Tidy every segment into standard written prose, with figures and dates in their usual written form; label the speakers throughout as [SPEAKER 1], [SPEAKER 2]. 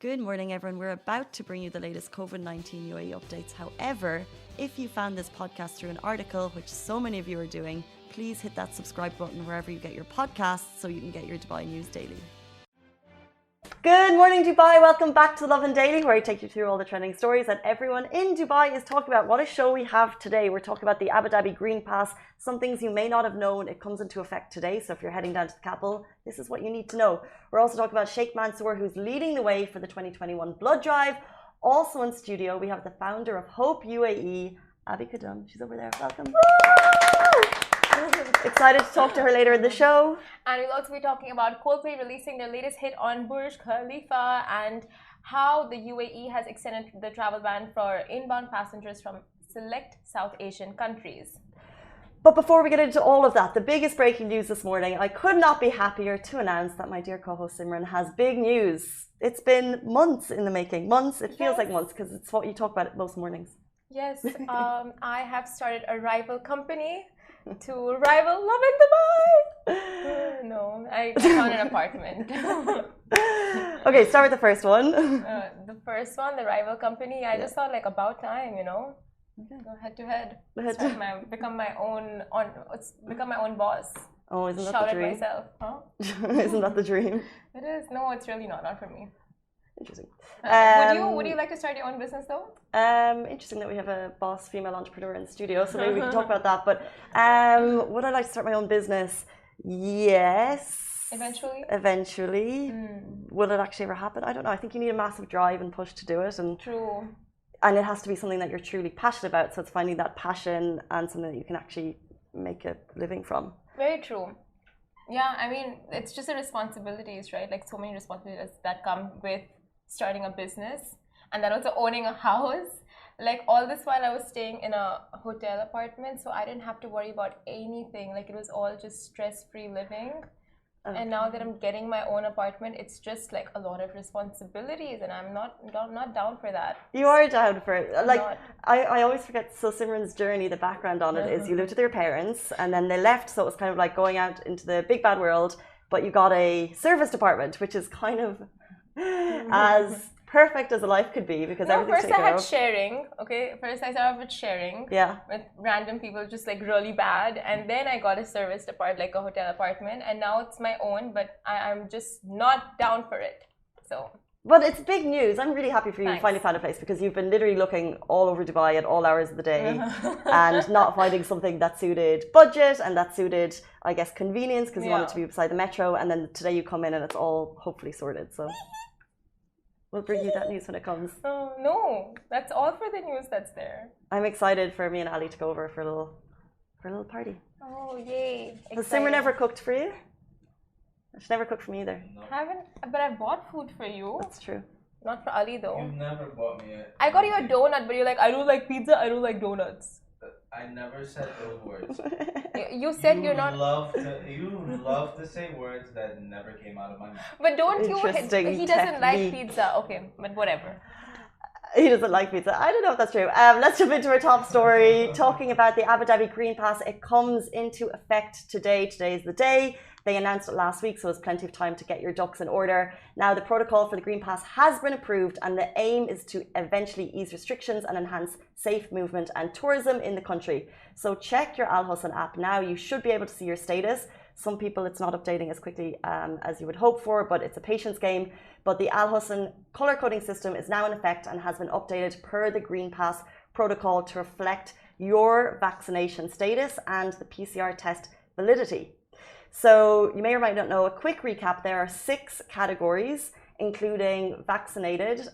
[SPEAKER 1] Good morning, everyone. We're about to bring you the latest COVID-19 UAE updates. However, if you found this podcast through an article, which so many of you are doing, please hit that subscribe button wherever you get your podcasts so you can get your Dubai news daily. Good morning, Dubai. Welcome back to the Lovin Daily, where I take you through all the trending stories that everyone in Dubai is talking about. What a show we have today. We're talking about the Abu Dhabi Green Pass, some things you may not have known. It comes into effect today, so if you're heading down to the capital, this is what you need to know. We're also talking about Sheikh Mansour, who's leading the way for the 2021 blood drive. Also in studio, we have the founder of Hope UAE, Abby Kadam. She's over there. Welcome. Excited to talk to her later in the show.
[SPEAKER 2] And we'll also be talking about Coldplay releasing their latest hit on Burj Khalifa and how the UAE has extended the travel ban for inbound passengers from select South Asian countries.
[SPEAKER 1] But before we get into all of that, the biggest breaking news this morning, I could not be happier to announce that my dear co-host Simran has big news. It's been months in the making. Months, it feels like months because it's what you talk about most mornings.
[SPEAKER 2] Yes, I have started a rival company to rival Lovin Dubai. No, I found an apartment.
[SPEAKER 1] Okay, start with the first one.
[SPEAKER 2] The first one, the rival company. I just thought like about time, you know. Okay. Go head to head. Become my own boss.
[SPEAKER 1] Oh, isn't that
[SPEAKER 2] Shout
[SPEAKER 1] the dream?
[SPEAKER 2] at myself, huh?
[SPEAKER 1] Isn't that the dream?
[SPEAKER 2] It is. No, it's really not for me.
[SPEAKER 1] Interesting.
[SPEAKER 2] Would you like to start your own business though?
[SPEAKER 1] Interesting that we have a boss female entrepreneur in the studio, so maybe we can talk about that. But would I like to start my own business? Yes. Eventually. Will it actually ever happen? I don't know. I think you need a massive drive and push to do it.
[SPEAKER 2] True.
[SPEAKER 1] And it has to be something that you're truly passionate about. So it's finding that passion and something that you can actually make a living from.
[SPEAKER 2] Very true. Yeah, I mean, it's just the responsibilities, right? Like so many responsibilities that come with starting a business and then also owning a house. Like all this while I was staying in a hotel apartment, so I didn't have to worry about anything. Like it was all just stress-free living. Okay. And now that I'm getting my own apartment, it's just like a lot of responsibilities, and I'm not down for that.
[SPEAKER 1] You are down for it. Like I always forget. So Simran's journey, the background on it is you lived with your parents, and then they left. So it was kind of like going out into the big bad world. But you got a serviced apartment, which is kind of as perfect as a life could be because everything's taken care of.
[SPEAKER 2] Sharing. Okay, first I started with sharing.
[SPEAKER 1] Yeah. With
[SPEAKER 2] random people, just like really bad, and then I got a serviced apartment, like a hotel apartment, and now it's my own. But I'm just not down for it. So.
[SPEAKER 1] But it's big news. I'm really happy for you. Thanks. You finally found a place because you've been literally looking all over Dubai at all hours of the day and not finding something that suited budget and that suited, I guess, convenience because you wanted to be beside the metro. And then today you come in and it's all hopefully sorted. So. We'll bring you that news when it comes.
[SPEAKER 2] Oh, no. That's all for the news that's there.
[SPEAKER 1] I'm excited for me and Ali to go over for a little party.
[SPEAKER 2] Oh, yay.
[SPEAKER 1] Has Simran never cooked for you? She never cooked for me either.
[SPEAKER 2] No. Haven't, but I bought food for you.
[SPEAKER 1] That's true.
[SPEAKER 2] Not for Ali though.
[SPEAKER 3] You've never bought me
[SPEAKER 2] I got you a donut, but you're like, I don't like pizza, I don't like donuts.
[SPEAKER 3] I never said those words.
[SPEAKER 2] You said you're not.
[SPEAKER 3] You love to say words that never came out of my mouth.
[SPEAKER 2] But don't you? He doesn't like pizza. Okay, but whatever.
[SPEAKER 1] He doesn't like pizza. I don't know if that's true. Let's jump into our top story, talking about the Abu Dhabi Green Pass. It comes into effect today. Today is the day. They announced it last week, so there's plenty of time to get your ducks in order. Now, the protocol for the Green Pass has been approved, and the aim is to eventually ease restrictions and enhance safe movement and tourism in the country. So check your Al Husn app now. You should be able to see your status. Some people, it's not updating as quickly as you would hope for, but it's a patience game. But the Al Husn color coding system is now in effect and has been updated per the Green Pass protocol to reflect your vaccination status and the PCR test validity. So you may or might not know, a quick recap, there are 6 categories, including vaccinated,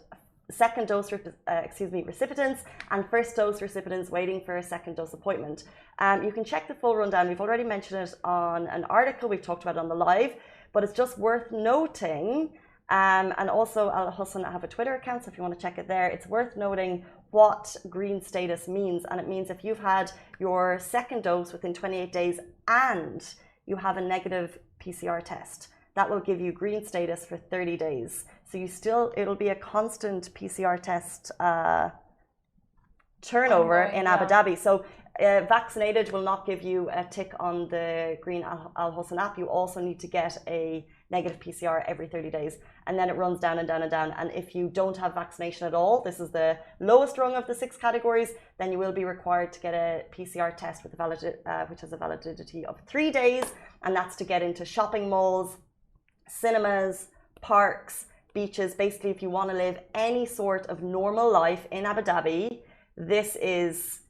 [SPEAKER 1] second dose recipients and first dose recipients waiting for a second dose appointment. You can check the full rundown. We've already mentioned it on an article we've talked about on the live, but it's just worth noting. And also Al Husn have a Twitter account, so if you want to check it there, it's worth noting what green status means. And it means if you've had your second dose within 28 days and you have a negative PCR test, that will give you green status for 30 days. So it'll be a constant PCR test turnover in Abu Dhabi. So Vaccinated will not give you a tick on the Green Al Husn app. You also need to get a negative PCR every 30 days. And then it runs down and down and down. And if you don't have vaccination at all, this is the lowest rung of the 6 categories, then you will be required to get a PCR test with which has a validity of 3 days. And that's to get into shopping malls, cinemas, parks, beaches. Basically, if you want to live any sort of normal life in Abu Dhabi, this is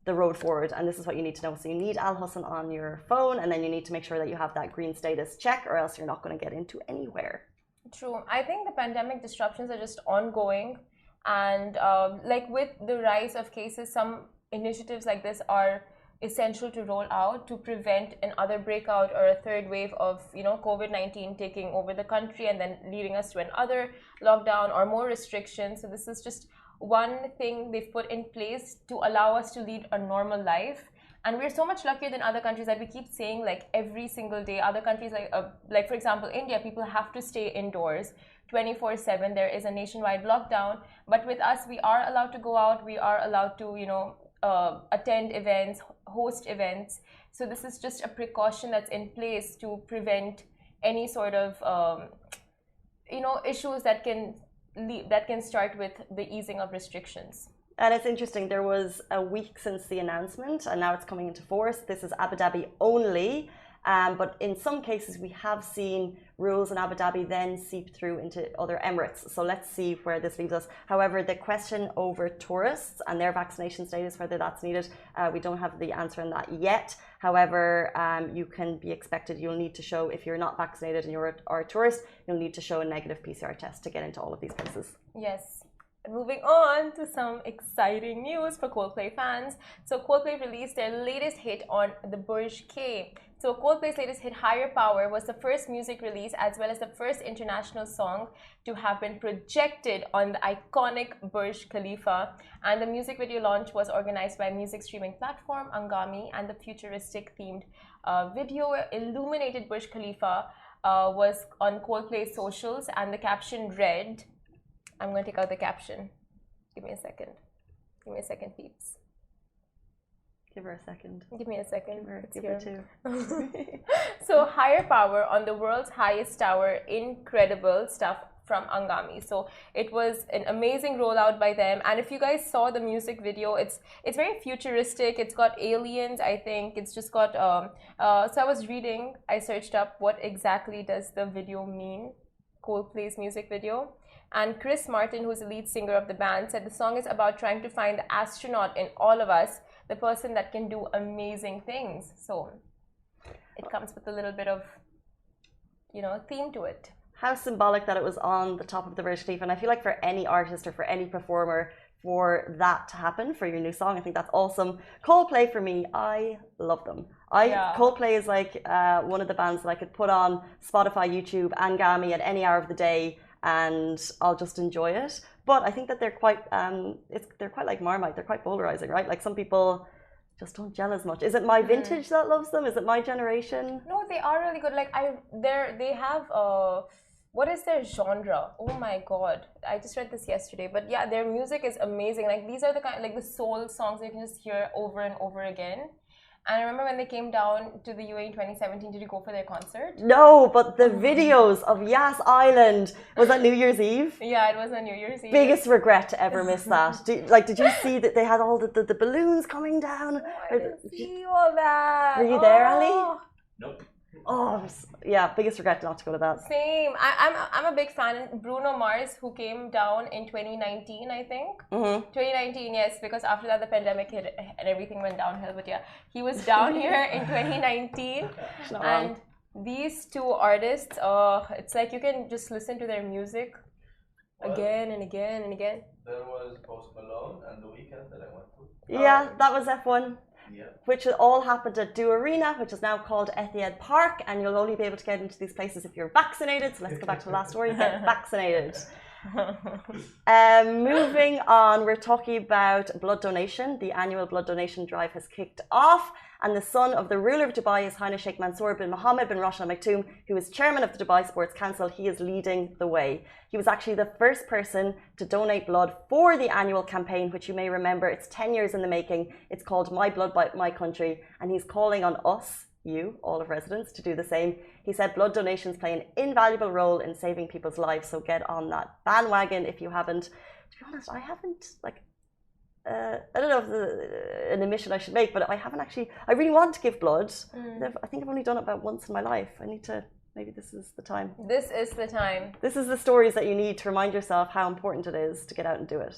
[SPEAKER 1] the road forward, and this is what you need to know. So you need Al Husn on your phone, and then you need to make sure that you have that green status check, or else you're not going to get into anywhere.
[SPEAKER 2] True. I think the pandemic disruptions are just ongoing, and like with the rise of cases, some initiatives like this are essential to roll out to prevent another breakout or a third wave of COVID-19 taking over the country and then leading us to another lockdown or more restrictions. So this is just one thing they've put in place to allow us to lead a normal life. And we're so much luckier than other countries that we keep saying, like, every single day. Other countries like for example India, people have to stay indoors 24/7. There is a nationwide lockdown, but with us we are allowed to go out, we are allowed to attend events, host events. So this is just a precaution that's in place to prevent any sort of issues that can start with the easing of restrictions.
[SPEAKER 1] And it's interesting, there was a week since the announcement and now it's coming into force. This is Abu Dhabi only, but in some cases we have seen rules in Abu Dhabi then seep through into other Emirates. So let's see where this leaves us. However, the question over tourists and their vaccination status, whether that's needed, we don't have the answer on that yet. However, you can be expected, you'll need to show, if you're not vaccinated and you're a tourist, you'll need to show a negative PCR test to get into all of these places.
[SPEAKER 2] Yes. Moving on to some exciting news for Coldplay fans. So Coldplay released their latest hit on the Burj K. So Coldplay's latest hit, Higher Power, was the first music release as well as the first international song to have been projected on the iconic Burj Khalifa. And the music video launch was organized by music streaming platform Angami, and the futuristic themed video illuminated Burj Khalifa was on Coldplay's socials, and the caption read, I'm going to take out the caption. Give me a second. Give me a second, peeps.
[SPEAKER 1] Give her a second.
[SPEAKER 2] Give me a second.
[SPEAKER 1] Give her two.
[SPEAKER 2] So, Higher Power on the world's highest tower. Incredible stuff from Angami. So it was an amazing rollout by them. And if you guys saw the music video, it's very futuristic. It's got aliens, I think. It's just got so I was reading, I searched up what exactly does the video mean, Coldplay's music video. And Chris Martin, who's the lead singer of the band, said the song is about trying to find the astronaut in all of us, the person that can do amazing things. So it comes with a little bit of, theme to it.
[SPEAKER 1] How symbolic that it was on the top of the Burj Khalifa. And I feel like for any artist or for any performer, for that to happen, for your new song, I think that's awesome. Coldplay, for me, I love them. Coldplay is like one of the bands that I could put on Spotify, YouTube, Angami at any hour of the day, and I'll just enjoy it. But I think that they're quite like Marmite. They're quite polarizing, right? Like some people just don't gel as much. Is it my vintage that loves them? Is it my generation?
[SPEAKER 2] No, they are really good. Like they have what is their genre? Oh my god, I just read this yesterday. But yeah, their music is amazing. Like these are the kind, like the soul songs you can just hear over and over again. And I remember when they came down to the UAE in 2017, did you go for their concert?
[SPEAKER 1] No, but the videos of Yas Island, was that New Year's Eve?
[SPEAKER 2] Yeah, it was on New Year's Eve.
[SPEAKER 1] Biggest regret to ever miss that. Did you see that they had all the balloons coming down?
[SPEAKER 2] I didn't see all that.
[SPEAKER 1] Were you there, Ali?
[SPEAKER 3] Nope.
[SPEAKER 1] Oh, yeah, biggest regret not to go to that.
[SPEAKER 2] Same. I'm a big fan. Bruno Mars, who came down in 2019, I think. 2019, yes, because after that the pandemic hit and everything went downhill. But yeah, he was down here in 2019. And these two artists, it's like you can just listen to their music again and again and again.
[SPEAKER 3] There was Post Malone and The Weeknd that I went to.
[SPEAKER 1] Yeah, that was F1.
[SPEAKER 3] Yeah.
[SPEAKER 1] Which all happened at Do Arena, which is now called Etihad Park, and you'll only be able to get into these places if you're vaccinated. So let's go back to the last story, get vaccinated. Moving on, we're talking about blood donation. The annual blood donation drive has kicked off, and the son of the ruler of Dubai, His Highness Sheikh Mansour bin Mohammed bin Rashid Al Maktoum, who is chairman of the Dubai Sports Council. He is leading the way. He was actually the first person to donate blood for the annual campaign, which you may remember, it's 10 years in the making. It's called My Blood, My Country, and he's calling on us, you, all of residents, to do the same. He said blood donations play an invaluable role in saving people's lives, so get on that bandwagon if you haven't. To be honest, I haven't, I don't know if an admission I should make, but I haven't actually, I really want to give blood. I think I've only done it about once in my life. I need to, maybe this is the time.
[SPEAKER 2] This is the time.
[SPEAKER 1] This is the stories that you need to remind yourself how important it is to get out and do it.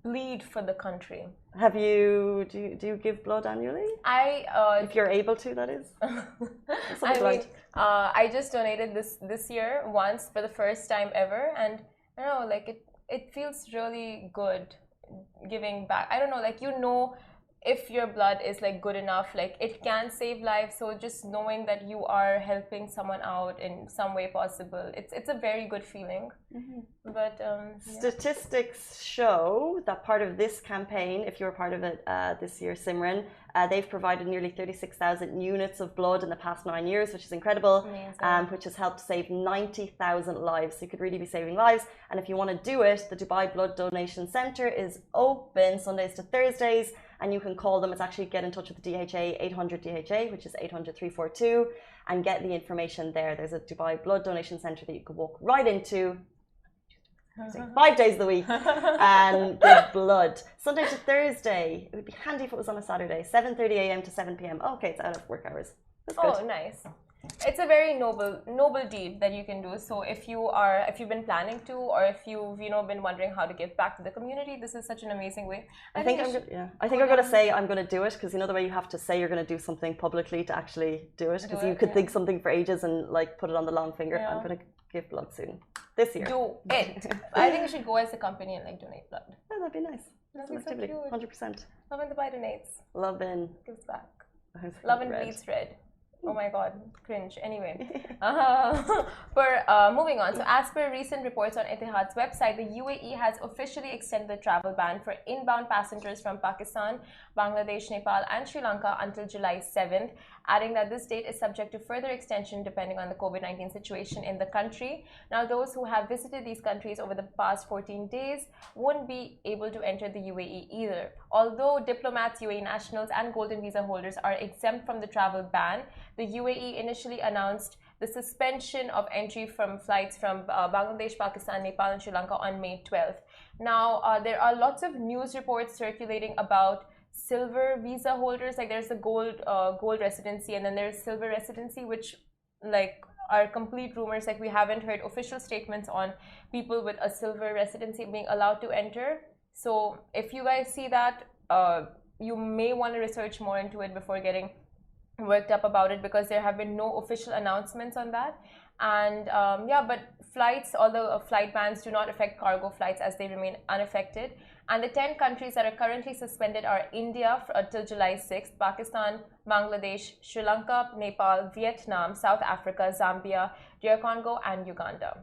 [SPEAKER 2] Bleed for the country.
[SPEAKER 1] Have you, do you give blood annually? If you're able to, that is.
[SPEAKER 2] I just donated this year once for the first time ever, and I don't know, like it feels really good giving back. I don't know, like, you know, if your blood is like good enough, like it can save lives. So just knowing that you are helping someone out in some way possible, it's a very good feeling. But
[SPEAKER 1] statistics show that part of this campaign, if you're part of it this year, Simran, they've provided nearly 36,000 units of blood in the past 9 years, which is incredible, which has helped save 90,000 lives. So you could really be saving lives. And if you want to do it, the Dubai Blood Donation Centre is open Sundays to Thursdays, and you can call them. It's actually get in touch with the DHA, 800 DHA, which is 800-342, and get the information there. There's a Dubai Blood Donation Centre that you could walk right into 5 days of the week and give blood. Sunday to Thursday. It would be handy if it was on a Saturday, 7:30 a.m. to 7 p.m. Oh, okay, it's out of work hours. That's good.
[SPEAKER 2] Oh, nice. It's a very noble deed that you can do. So if you've been planning to, or if you've been wondering how to give back to the community, this is such an amazing way. I think I'm going to say I'm going to do it, because you know the way you have to say you're going to do something publicly to actually do it, because you could think something for ages and like put it on the long finger. I'm going to give blood soon this year. Do it. I think you should go as a company and like donate blood.
[SPEAKER 1] Yeah, that'd be nice. That's an activity. 100%.
[SPEAKER 2] Lovin Dubai donates.
[SPEAKER 1] Lovin
[SPEAKER 2] Gives back. Lovin bleeds red. Oh my god, cringe. Anyway, moving on. So as per recent reports on Etihad's website, the UAE has officially extended the travel ban for inbound passengers from Pakistan, Bangladesh, Nepal and Sri Lanka until July 7th, adding that this date is subject to further extension depending on the COVID-19 situation in the country. Now, those who have visited these countries over the past 14 days won't be able to enter the UAE either. Although diplomats, UAE nationals and golden visa holders are exempt from the travel ban, the UAE initially announced the suspension of entry from flights from Bangladesh, Pakistan, Nepal and Sri Lanka on May 12th. Now, there are lots of news reports circulating about silver visa holders. Like there's the gold residency, and then there's silver residency, which like are complete rumors. Like we haven't heard official statements on people with a silver residency being allowed to enter. So if you guys see that, you may want to research more into it before getting worked up about it, because there have been no official announcements on that. And but flights, although flight bans do not affect cargo flights as they remain unaffected. And the 10 countries that are currently suspended are India until July 6th, Pakistan, Bangladesh, Sri Lanka, Nepal, Vietnam, South Africa, Zambia, DR Congo and Uganda.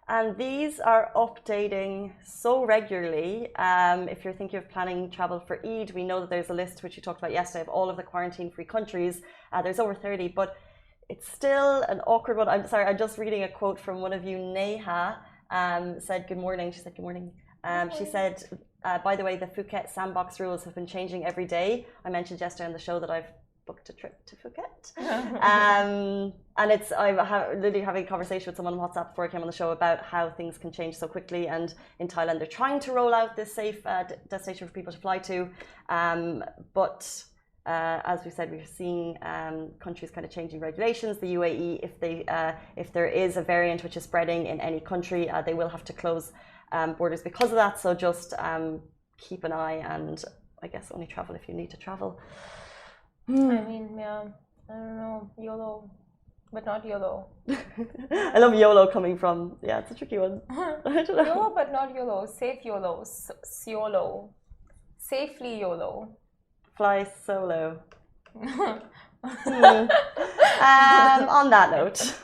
[SPEAKER 1] And these are updating so regularly. If you're thinking of planning travel for Eid, we know that there's a list, which we talked about yesterday, of all of the quarantine-free countries. There's over 30, but it's still an awkward one. I'm sorry, I'm just reading a quote from one of you. Neha said, good morning. She said, good morning. She said, by the way, the Phuket sandbox rules have been changing every day. I mentioned yesterday on the show that I've booked a trip to Phuket. And I'm literally having a conversation with someone on WhatsApp before I came on the show about how things can change so quickly. And in Thailand, they're trying to roll out this safe destination for people to fly to. But as we said, we're seeing countries kind of changing regulations. The UAE, if there is a variant which is spreading in any country, they will have to close borders because of that. So just keep an eye, and I guess only travel if you need to travel.
[SPEAKER 2] I mean, yeah, I don't know, YOLO, but not YOLO.
[SPEAKER 1] I love YOLO coming from, yeah, it's a tricky one. I don't know.
[SPEAKER 2] YOLO, but not YOLO. Safe YOLO. YOLO. Safely YOLO.
[SPEAKER 1] Fly solo. On that note,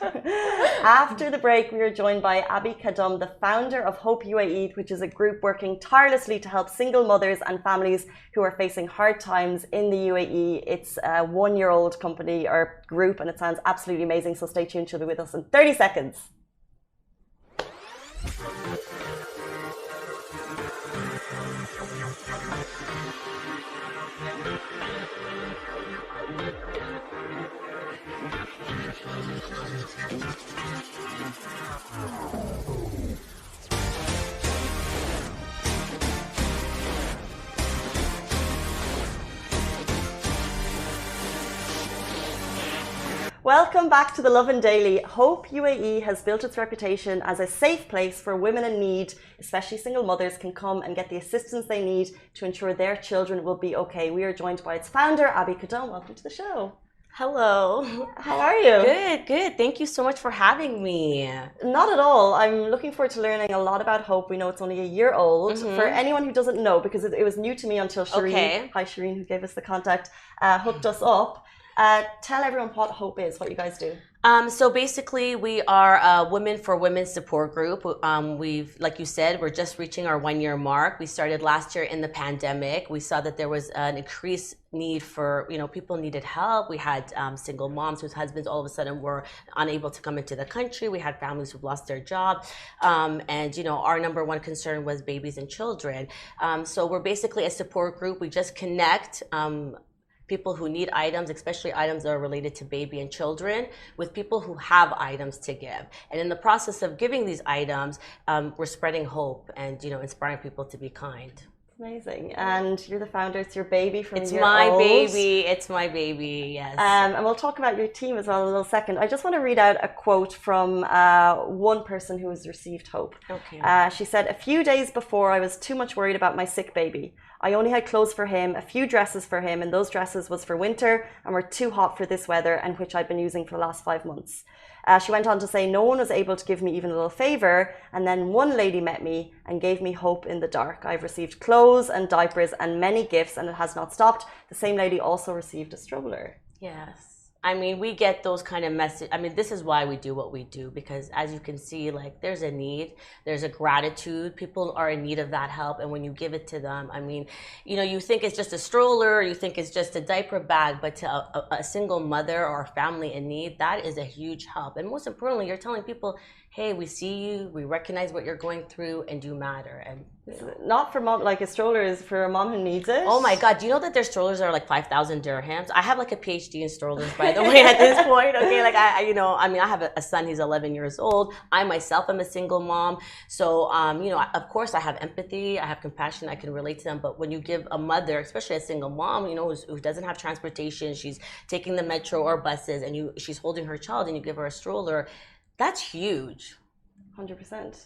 [SPEAKER 1] after the break, we are joined by Abi Kadum, the founder of Hope UAE, which is a group working tirelessly to help single mothers and families who are facing hard times in the UAE. It's a one-year-old company or group, and it sounds absolutely amazing. So stay tuned. She'll be with us in 30 seconds. Welcome back to the Lovin Daily. Hope UAE has built its reputation as a safe place for women in need, especially single mothers, can come and get the assistance they need to ensure their children will be okay. We are joined by its founder, Abi Kadum. Welcome to the show.
[SPEAKER 4] Hello.
[SPEAKER 1] How are you?
[SPEAKER 4] Good, good. Thank you so much for having me.
[SPEAKER 1] Not at all. I'm looking forward to learning a lot about Hope. We know it's only a year old. For anyone who doesn't know, because it was new to me until Shireen, hi Shireen, who gave us the contact, hooked us up. Tell everyone what Hope is, what you guys do.
[SPEAKER 4] So basically, we are a Women for Women support group. Like you said, we're just reaching our 1-year mark. We started last year in the pandemic. We saw that there was an increased need for, people needed help. We had single moms whose husbands all of a sudden were unable to come into the country. We had families who've lost their job. And, our number one concern was babies and children. So we're basically a support group. We just connect people who need items, especially items that are related to baby and children, with people who have items to give. And in the process of giving these items, we're spreading hope and, inspiring people to be kind.
[SPEAKER 1] Amazing. And you're the founder. It's your baby from
[SPEAKER 4] It's
[SPEAKER 1] a year
[SPEAKER 4] my
[SPEAKER 1] old.
[SPEAKER 4] baby. It's my baby, yes.
[SPEAKER 1] And we'll talk about your team as well in a little second. I just want to read out a quote from one person who has received Hope.
[SPEAKER 4] Okay.
[SPEAKER 1] She said, "A few days before, I was too much worried about my sick baby. I only had clothes for him, a few dresses for him, and those dresses was for winter and were too hot for this weather, and which I've been using for the last 5 months." She went on to say, "No one was able to give me even a little favor, and then one lady met me and gave me hope in the dark. I've received clothes and diapers and many gifts, and it has not stopped." The same lady also received a stroller.
[SPEAKER 4] Yes. We get those kind of messages. This is why we do what we do, because as you can see, there's a need, there's a gratitude. People are in need of that help. And when you give it to them, you think it's just a stroller, you think it's just a diaper bag, but to a single mother or a family in need, that is a huge help. And most importantly, you're telling people, hey, we see you, we recognize what you're going through, and you matter. And
[SPEAKER 1] not for mom, a stroller is for a mom who needs it.
[SPEAKER 4] Oh my God, do you know that their strollers are 5,000 dirhams? I have a PhD in strollers, by the way, at this point. Okay, I have a son, he's 11 years old. I myself am a single mom. So, of course I have empathy, I have compassion, I can relate to them. But when you give a mother, especially a single mom, who doesn't have transportation, she's taking the metro or buses, and she's holding her child, and you give her a stroller, that's huge.
[SPEAKER 1] 100%.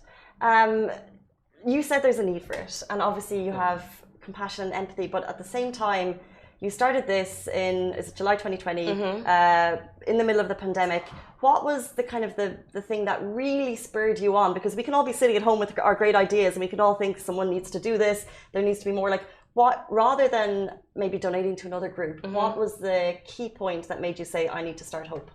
[SPEAKER 1] You said there's a need for it, and obviously you have compassion and empathy, but at the same time, you started this in July 2020, in the middle of the pandemic. What was the the thing that really spurred you on? Because we can all be sitting at home with our great ideas, and we can all think someone needs to do this. There needs to be more what, rather than maybe donating to another group, what was the key point that made you say, I need to start Hope?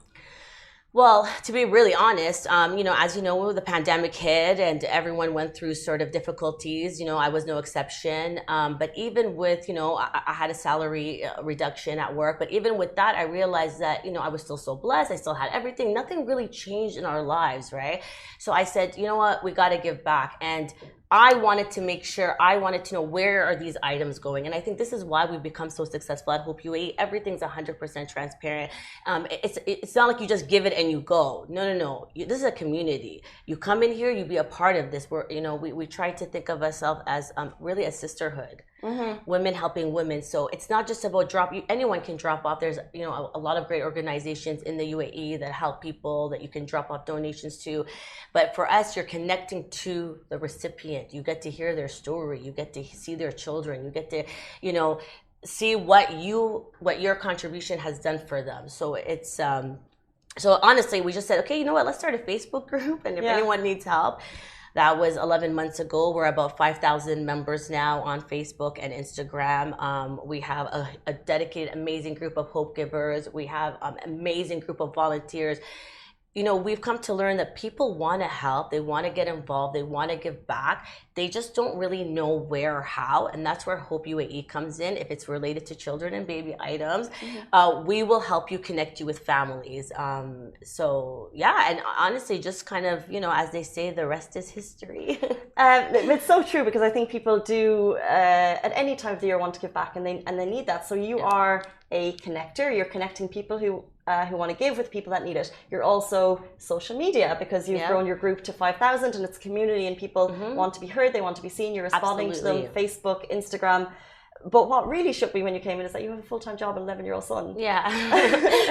[SPEAKER 4] Well, to be really honest, as you know, the pandemic hit and everyone went through sort of difficulties. I was no exception. But even with, I had a salary reduction at work. But even with that, I realized that, I was still so blessed. I still had everything. Nothing really changed in our lives, right? So I said, you know what, we got to give back. And I wanted to make sure, I wanted to know where are these items going. And I think this is why we've become so successful at Hope UAE. Everything's 100% transparent. It's not like you just give it and you go. No. This is a community. You come in here, you be a part of this. We try to think of ourselves as really a sisterhood. Women helping women. So it's not just about anyone can drop off. There's a lot of great organizations in the UAE that help people that you can drop off donations to. But for us, you're connecting to the recipient. You get to hear their story. You get to see their children. You get to see what your contribution has done for them. So it's so honestly, we just said, okay, you know what, let's start a Facebook group, and if anyone needs help. That was 11 months ago. We're about 5,000 members now on Facebook and Instagram. We have a dedicated, amazing group of hope givers. We have an amazing group of volunteers. You know, we've come to learn that people want to help, they want to get involved, they want to give back. They just don't really know where or how, and that's where Hope UAE comes in. If it's related to children and baby items, we will help you, connect you with families. So yeah, and honestly, just kind of, you know, as they say, the rest is history.
[SPEAKER 1] It's so true, because I think people do at any time of the year want to give back, and they need that. So you are a connector. You're connecting people who want to give with people that need it. You're also social media, because you've grown your group to 5,000 and it's community, and people want to be heard, they want to be seen. You're responding to them, Facebook, Instagram. But what really shook me when you came in is that you have a full-time job and 11-year-old son.
[SPEAKER 4] Yeah.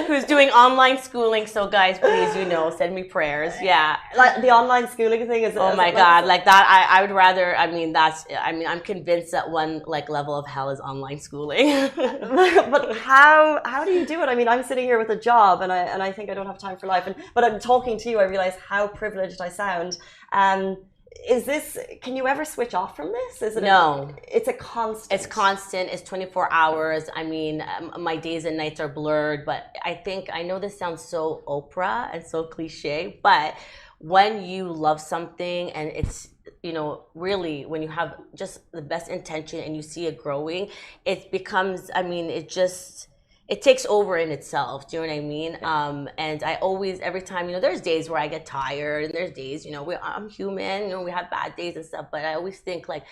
[SPEAKER 4] Who's doing online schooling. So guys, please, you know, send me prayers. Yeah.
[SPEAKER 1] Like the online schooling thing is,
[SPEAKER 4] oh my God, like that, I would rather, I'm convinced that one like level of hell is online schooling.
[SPEAKER 1] But how do you do it? I mean, I'm sitting here with a job, and I think I don't have time for life. But I'm talking to you, I realize how privileged I sound. Can you ever switch off from this? Is it
[SPEAKER 4] no?
[SPEAKER 1] It's a constant.
[SPEAKER 4] It's constant. It's 24 hours. I mean, my days and nights are blurred, but I know this sounds so Oprah and so cliche, but when you love something and it's, you know, really when you have just the best intention and you see it growing, it becomes, I mean, it takes over in itself. Do you know what I mean? And I always, every time, you know, there's days where I get tired, and there's days, you know, I'm human, you know, we have bad days and stuff, but I always think like,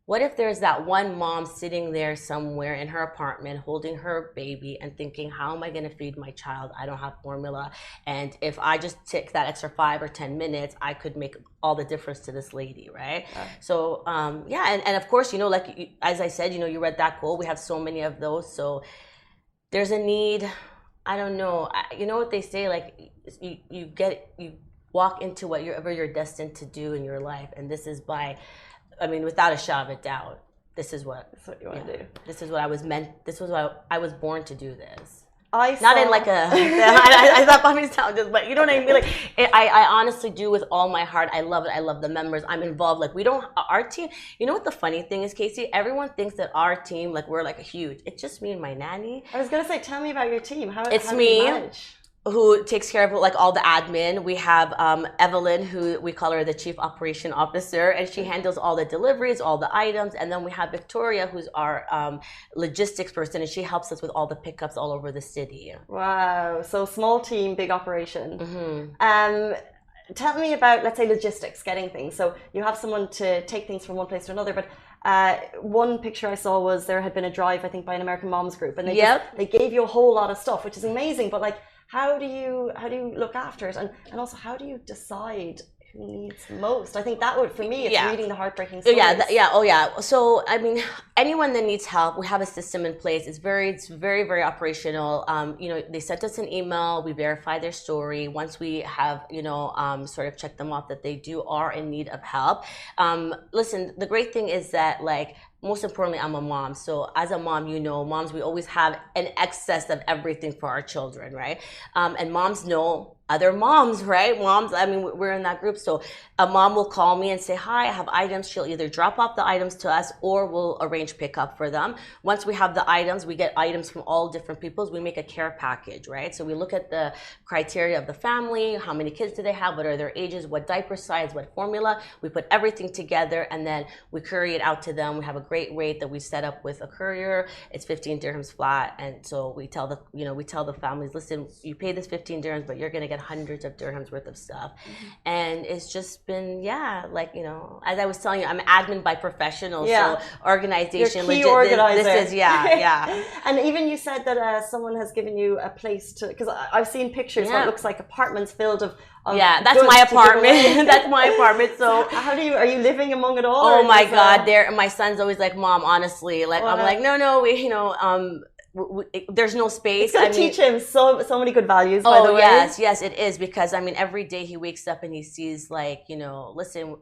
[SPEAKER 4] what if there's that one mom sitting there somewhere in her apartment holding her baby and thinking, how am I going to feed my child? I don't have formula. And if I just take that extra 5 or 10 minutes, I could make all the difference to this lady, right? Yeah. So, and of course, you know, like, as I said, you know, you read that quote, we have so many of those. So there's a need. I don't know. You know what they say, like, you walk into whatever you're destined to do in your life. And this is without a shadow of a doubt, this is what you want to do. This is what I was meant. This was what I was born to do this. Not in like a, I thought probably sound just, but you know what I mean? Like, I honestly do with all my heart. I love it. I love the members. I'm involved. Like, our team, you know what the funny thing is, Casey? Everyone thinks that our team, like, we're like a huge, it's just me and my nanny.
[SPEAKER 1] I was going to say, tell me about your team. How
[SPEAKER 4] do you manage? Who takes care of like all the admin. We have Evelyn, who we call her the Chief Operation Officer, and she handles all the deliveries, all the items. And then we have Victoria, who's our logistics person, and she helps us with all the pickups all over the city.
[SPEAKER 1] Wow. So small team, big operation. Tell me about, let's say, logistics, getting things. So you have someone to take things from one place to another, but one picture I saw was there had been a drive, I think, by an American Moms group, and they gave you a whole lot of stuff, which is amazing. But like, how do you look after it, and also how do you decide who needs most? I think that would, for me, it's reading the heartbreaking stories.
[SPEAKER 4] So I mean, anyone that needs help, we have a system in place. It's very, very operational. You know, they sent us an email, we verify their story. Once we have, you know, sort of checked them off that they are in need of help. Listen, the great thing is that, like, most importantly, I'm a mom. So as a mom, you know, moms, we always have an excess of everything for our children, right? And moms know other moms, right? Moms, I mean, we're in that group. So a mom will call me and say, hi, I have items. She'll either drop off the items to us or we'll arrange pickup for them. Once we have the items, we get items from all different peoples. We make a care package, right? So we look at the criteria of the family, how many kids do they have, what are their ages, what diaper size, what formula. We put everything together and then we courier it out to them. We have a great rate that we set up with a courier. It's 15 dirhams flat. And so we tell the families, listen, you pay this 15 dirhams, but you're going to get hundreds of dirhams worth of stuff. And it's just been, like, you know, as I was telling you, I'm admin by professional, so organization,
[SPEAKER 1] key organizer.
[SPEAKER 4] This is,
[SPEAKER 1] And even you said that someone has given you a place to, because I've seen pictures where it looks like apartments filled of
[SPEAKER 4] that's my apartment. That's my apartment. So
[SPEAKER 1] how are you living among it all?
[SPEAKER 4] Oh my God, my son's always like, Mom, honestly, like, I'm like, no, there's no space.
[SPEAKER 1] It's gonna teach him so many good values, by the way.
[SPEAKER 4] Yes, it is, because I mean, every day he wakes up and he sees, like, you know, listen,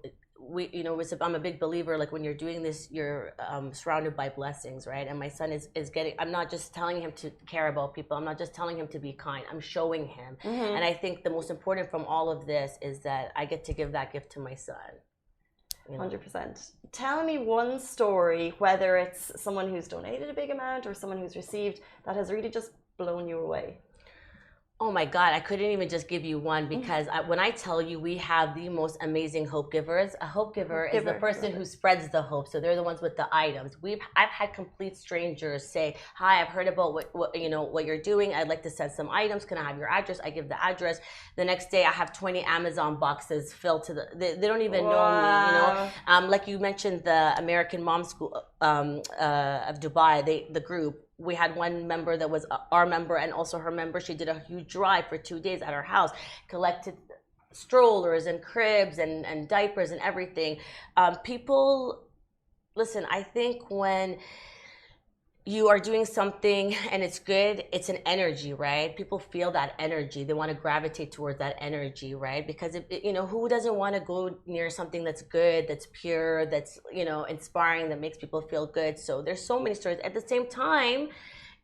[SPEAKER 4] I'm a big believer, like, when you're doing this, you're surrounded by blessings, right? And my son is getting, I'm not just telling him to care about people, I'm not just telling him to be kind, I'm showing him. And I think the most important from all of this is that I get to give that gift to my son. You know.
[SPEAKER 1] 100%. Tell me one story, whether it's someone who's donated a big amount or someone who's received, that has really just blown you away.
[SPEAKER 4] Oh my God, I couldn't even just give you one because when I tell you we have the most amazing hope givers, a hope giver is the person who spreads the hope. So they're the ones with the items. I've had complete strangers say, "Hi, I've heard about what you're doing. I'd like to send some items. Can I have your address?" I give the address. The next day, I have 20 Amazon boxes filled to they don't even know me. Like you mentioned, the American Mom School of Dubai, the group. We had one member that was our member and also her member. She did a huge drive for 2 days at our house, collected strollers and cribs and diapers and everything. People, listen, I think when you are doing something and it's good, it's an energy, right? People feel that energy. They want to gravitate towards that energy, right? Because who doesn't want to go near something that's good, that's pure, that's inspiring, that makes people feel good. So there's so many stories. At the same time,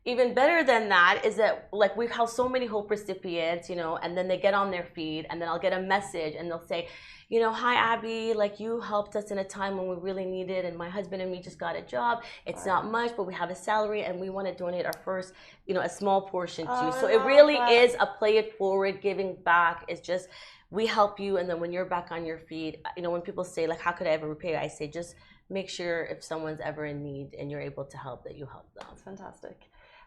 [SPEAKER 4] even better than that is that like we have so many hope recipients, and then they get on their feed and then I'll get a message and they'll say, "Hi Abby, like you helped us in a time when we really needed, and my husband and me just got a job. It's not much, but we have a salary and we want to donate our first, a small portion to you." So it really is a play it forward, giving back. It's just we help you, and then when you're back on your feet, when people say like, "How could I ever repay you?" I say just make sure if someone's ever in need and you're able to help, that you help them.
[SPEAKER 1] That's fantastic.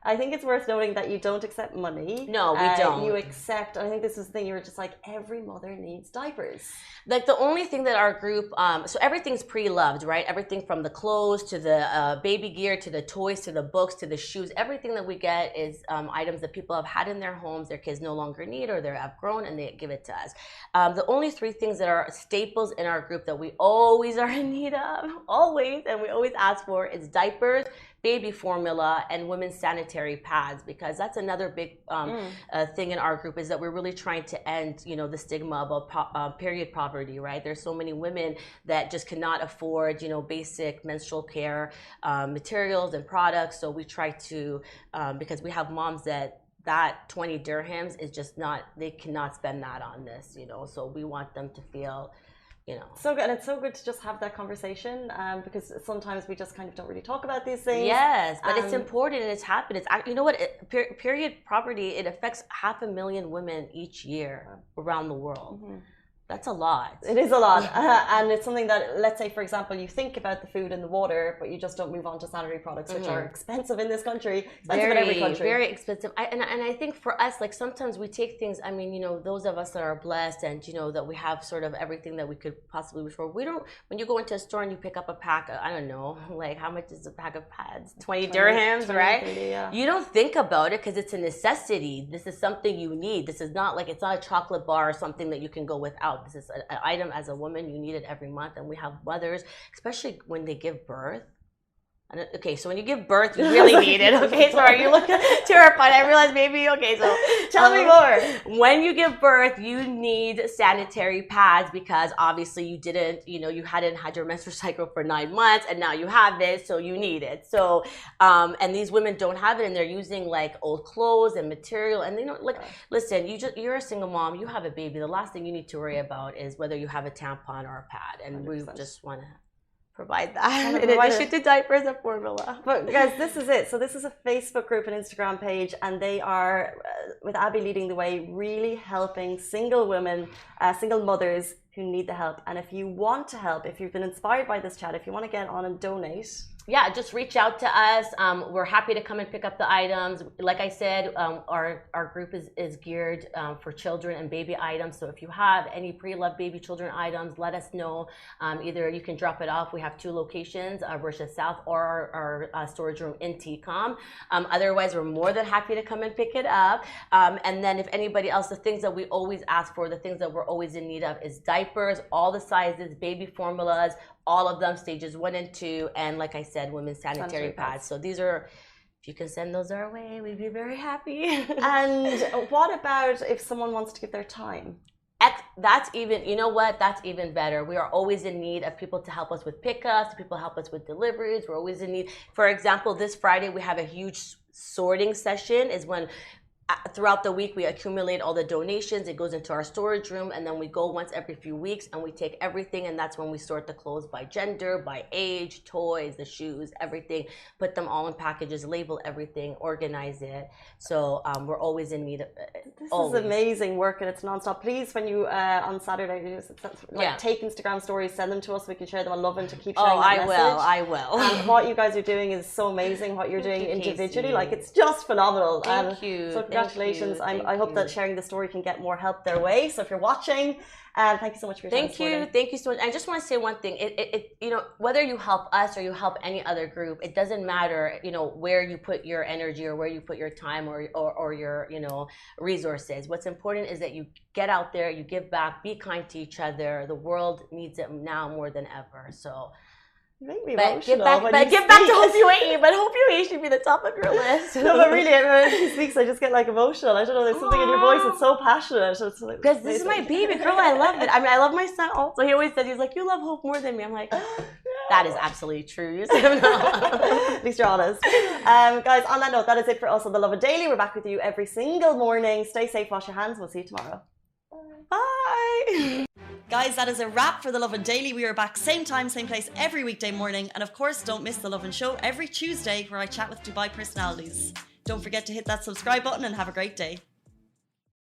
[SPEAKER 1] I think it's worth noting that you don't accept money.
[SPEAKER 4] No, we don't.
[SPEAKER 1] You accept, I think this is the thing, you were just like, every mother needs diapers.
[SPEAKER 4] Like the only thing that our group, so everything's pre-loved, right? Everything from the clothes to the baby gear to the toys to the books to the shoes. Everything that we get is items that people have had in their homes, their kids no longer need, or they have grown and they give it to us. The only 3 things that are staples in our group that we always are in need of, always, and we always ask for is diapers, baby formula, and women's sanitary pads, because that's another big thing in our group, is that we're really trying to end, the stigma about period poverty, right? There's so many women that just cannot afford, basic menstrual care materials and products. So we try to, because we have moms that 20 dirhams is just not, they cannot spend that on this, so we want them to feel,
[SPEAKER 1] So good, and it's so good to just have that conversation because sometimes we just kind of don't really talk about these things.
[SPEAKER 4] Yes, but it's important and it's happened. It's period poverty, it affects 500,000 women each year around the world. Mm-hmm. That's a lot. It
[SPEAKER 1] is a lot. And it's something that, let's say, for example, you think about the food and the water, but you just don't move on to sanitary products, which are expensive in this country, expensive in every country.
[SPEAKER 4] Very expensive. And I think for us, like sometimes we take things, those of us that are blessed and, that we have sort of everything that we could possibly wish for. We don't, when you go into a store and you pick up a pack of, I don't know, like how much is a pack of pads? 20 dirhams, right? 30, yeah. You don't think about it because it's a necessity. This is something you need. This is not like, it's not a chocolate bar or something that you can go without. This is an item as a woman, you need it every month. And we have mothers, especially when they give birth. Okay, so when you give birth, you really need it. Okay, sorry, you look terrified. I realized maybe, okay, so
[SPEAKER 1] tell me more.
[SPEAKER 4] When you give birth, you need sanitary pads because obviously you didn't, you hadn't had your menstrual cycle for 9 months and now you have it, so you need it. So, and these women don't have it and they're using like old clothes and material and they don't, like, listen, you're a single mom, you have a baby. The last thing you need to worry about is whether you have a tampon or a pad. And 100%. We just want to provide that in addition to diapers and formula.
[SPEAKER 1] But guys, this is it. So this is a Facebook group and Instagram page, and they are, with Abby leading the way, really helping single women, single mothers who need the help. And if you want to help, if you've been inspired by this chat, if you want to get on and donate,
[SPEAKER 4] yeah, just reach out to us. We're happy to come and pick up the items. Like I said, our group is geared for children and baby items. So if you have any pre-loved baby children items, let us know. Either you can drop it off. We have 2 locations, Russia South or our storage room in TCOM. Otherwise, we're more than happy to come and pick it up. And then if anybody else, the things that we always ask for, the things that we're always in need of is diapers, all the sizes, baby formulas, all of them, stages 1 and 2, and like I said, women's sanitary pads. So these are, if you can send those our way, we'd be very happy.
[SPEAKER 1] And what about if someone wants to give their time?
[SPEAKER 4] That's even, you know what, that's even better. We are always in need of people to help us with pickups, people help us with deliveries. We're always in need. For example, this Friday we have a huge sorting session, is when throughout the week we accumulate all the donations. It goes into our storage room, and then we go once every few weeks and we take everything, and that's when we sort the clothes by gender, by age, toys, the shoes, everything, put them all in packages, label everything, organize it. So we're always in need of
[SPEAKER 1] This
[SPEAKER 4] always.
[SPEAKER 1] is amazing work, and it's non-stop. Please, when you on Saturday take Instagram stories, send them to us. We can share them on Lovin to keep sharing that message.
[SPEAKER 4] I will.
[SPEAKER 1] And what you guys are doing is so amazing. What you're doing individually, like it's just phenomenal.
[SPEAKER 4] Thank you.
[SPEAKER 1] So congratulations. I hope that sharing the story can get more help their way. So if you're watching, thank you so much for your time.
[SPEAKER 4] Thank you so much. I just want to say one thing. Whether you help us or you help any other group, it doesn't matter. Where you put your energy or where you put your time or your resources. What's important is that you get out there, you give back, be kind to each other. The world needs it now more than ever. So.
[SPEAKER 1] You make me
[SPEAKER 4] But
[SPEAKER 1] emotional.
[SPEAKER 4] get back to Hope You Ain't. But Hope You Ain't should be the top of your list.
[SPEAKER 1] No, but really, when she speaks, I just get like emotional. I don't know. There's something in your voice that's so passionate.
[SPEAKER 4] Because this is my baby girl. I love it. I mean, I love my son also. He always says, he's like, you love Hope more than me. I'm like, that is absolutely true.
[SPEAKER 1] At least you're honest. Guys, on that note, that is it for us on the Lovin Daily. We're back with you every single morning. Stay safe, wash your hands. We'll see you tomorrow. Bye. Guys, that is a wrap for the Lovin Daily. We are back same time, same place every weekday morning. And of course, don't miss the Lovin Show every Tuesday where I chat with Dubai personalities. Don't forget to hit that subscribe button and have a great day.